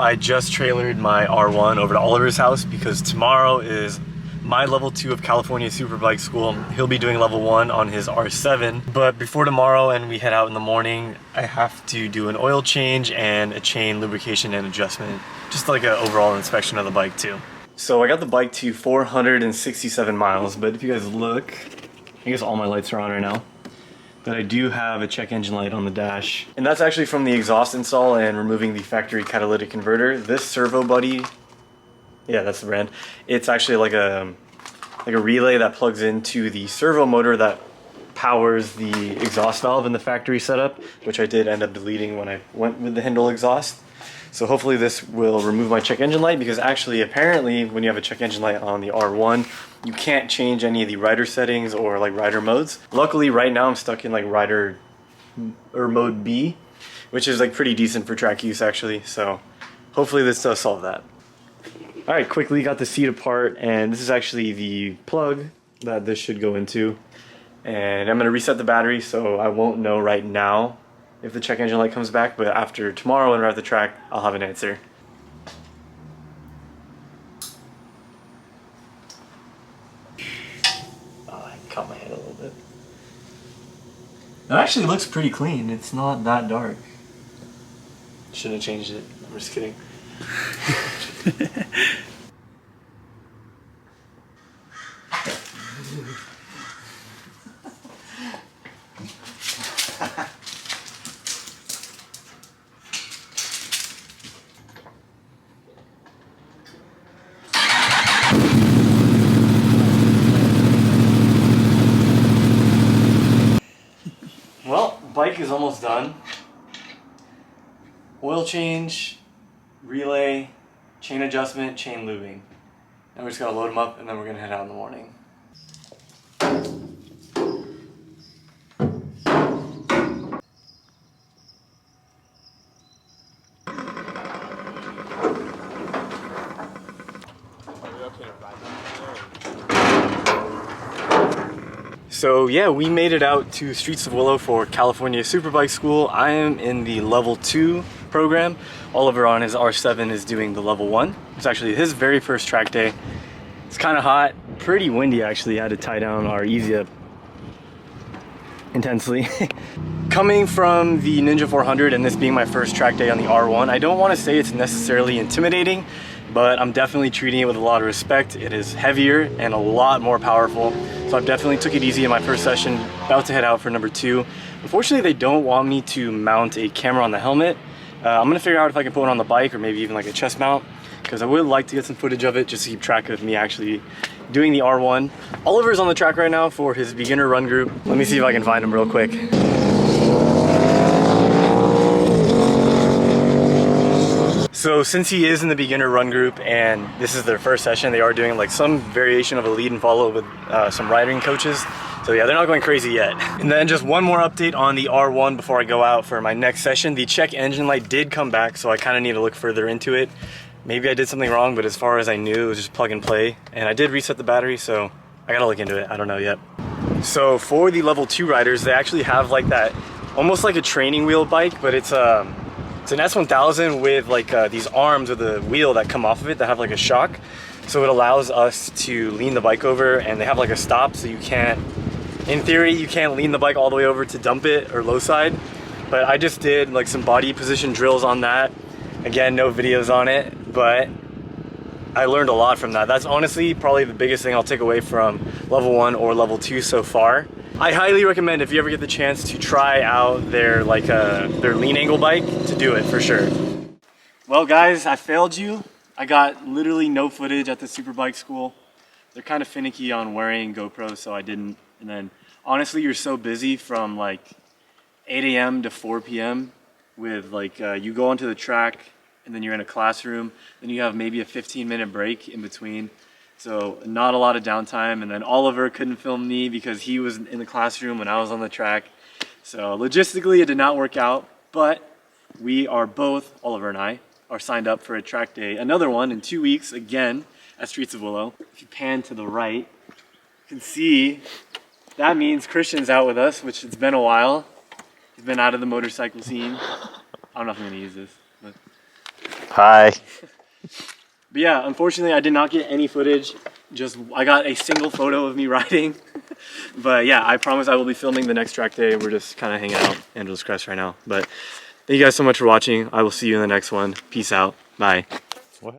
I just trailered my R1 over to Oliver's house because tomorrow is my level 2 of California Superbike School. He'll be doing level 1 on his R7. But before tomorrow and we head out in the morning, I have to do an oil change and a chain lubrication and adjustment. Just like an overall inspection of the bike too. So I got the bike to 467 miles, but if you guys look, I guess all my lights are on right now. But I do have a check engine light on the dash. And that's actually from the exhaust install and removing the factory catalytic converter. This Servo Buddy, yeah, that's the brand. It's actually like a relay that plugs into the servo motor that powers the exhaust valve in the factory setup, which I did end up deleting when I went with the Hindle exhaust. So hopefully this will remove my check engine light, because actually apparently when you have a check engine light on the R1, you can't change any of the rider settings or like rider modes. Luckily right now I'm stuck in like rider or mode B, which is like pretty decent for track use actually. So hopefully this does solve that. All right, quickly got the seat apart, and this is actually the plug that this should go into. And I'm gonna reset the battery, so I won't know right now if the check engine light comes back, but after tomorrow when we're at the track, I'll have an answer. Oh, I caught my head a little bit. It actually looks pretty clean. It's not that dark. Shouldn't have changed it. I'm just kidding. Well, bike is almost done. Oil change, relay, chain adjustment, chain lubing. Now we're just gonna load them up and then we're gonna head out in the morning. So yeah, we made it out to Streets of Willow for California Superbike School. I am in the level 2 program. Oliver on his R7 is doing the level 1. It's actually his very first track day. It's kind of hot, pretty windy actually. I had to tie down our easy up intensely. Coming from the Ninja 400 and this being my first track day on the R1, I don't want to say it's necessarily intimidating, but I'm definitely treating it with a lot of respect. It is heavier and a lot more powerful. So I've definitely took it easy in my first session, about to head out for number 2. Unfortunately, they don't want me to mount a camera on the helmet. I'm gonna figure out if I can put one on the bike or maybe even like a chest mount, because I would like to get some footage of it just to keep track of me actually doing the R1. Oliver's on the track right now for his beginner run group. Let me see if I can find him real quick. So since he is in the beginner run group and this is their first session, they are doing like some variation of a lead and follow with some riding coaches. So yeah, they're not going crazy yet. And then just one more update on the R1 before I go out for my next session. The check engine light did come back, so I kind of need to look further into it. Maybe I did something wrong, but as far as I knew, it was just plug and play. And I did reset the battery, so I gotta look into it. I don't know yet. So for the level 2 riders, they actually have like that, almost like a training wheel bike, but it's an S1000 with like these arms with a wheel that come off of it that have like a shock. So it allows us to lean the bike over, and they have like a stop, so you can't, in theory, you can't lean the bike all the way over to dump it or low side. But I just did like some body position drills on that. Again, no videos on it, but I learned a lot from that. That's honestly probably the biggest thing I'll take away from level 1 or level 2 so far. I highly recommend, if you ever get the chance to try out their their lean angle bike, to do it for sure. Well guys, I failed you. I got literally no footage at the Superbike School. They're kind of finicky on wearing GoPros, so I didn't. And then honestly, you're so busy from like 8 a.m. to 4 p.m. with like, you go onto the track and then you're in a classroom, then you have maybe a 15-minute break in between. So not a lot of downtime. And then Oliver couldn't film me because he was in the classroom when I was on the track. So logistically, it did not work out, but we are both, Oliver and I, are signed up for a track day, another one in 2 weeks, again, at Streets of Willow. If you pan to the right, you can see that means Christian's out with us, which it's been a while. He's been out of the motorcycle scene. I don't know if I'm gonna use this, but Hi. But yeah, unfortunately, I did not get any footage. I got a single photo of me riding. But yeah, I promise I will be filming the next track day. We're just kind of hanging out Angeles Crest right now. But thank you guys so much for watching. I will see you in the next one. Peace out. Bye.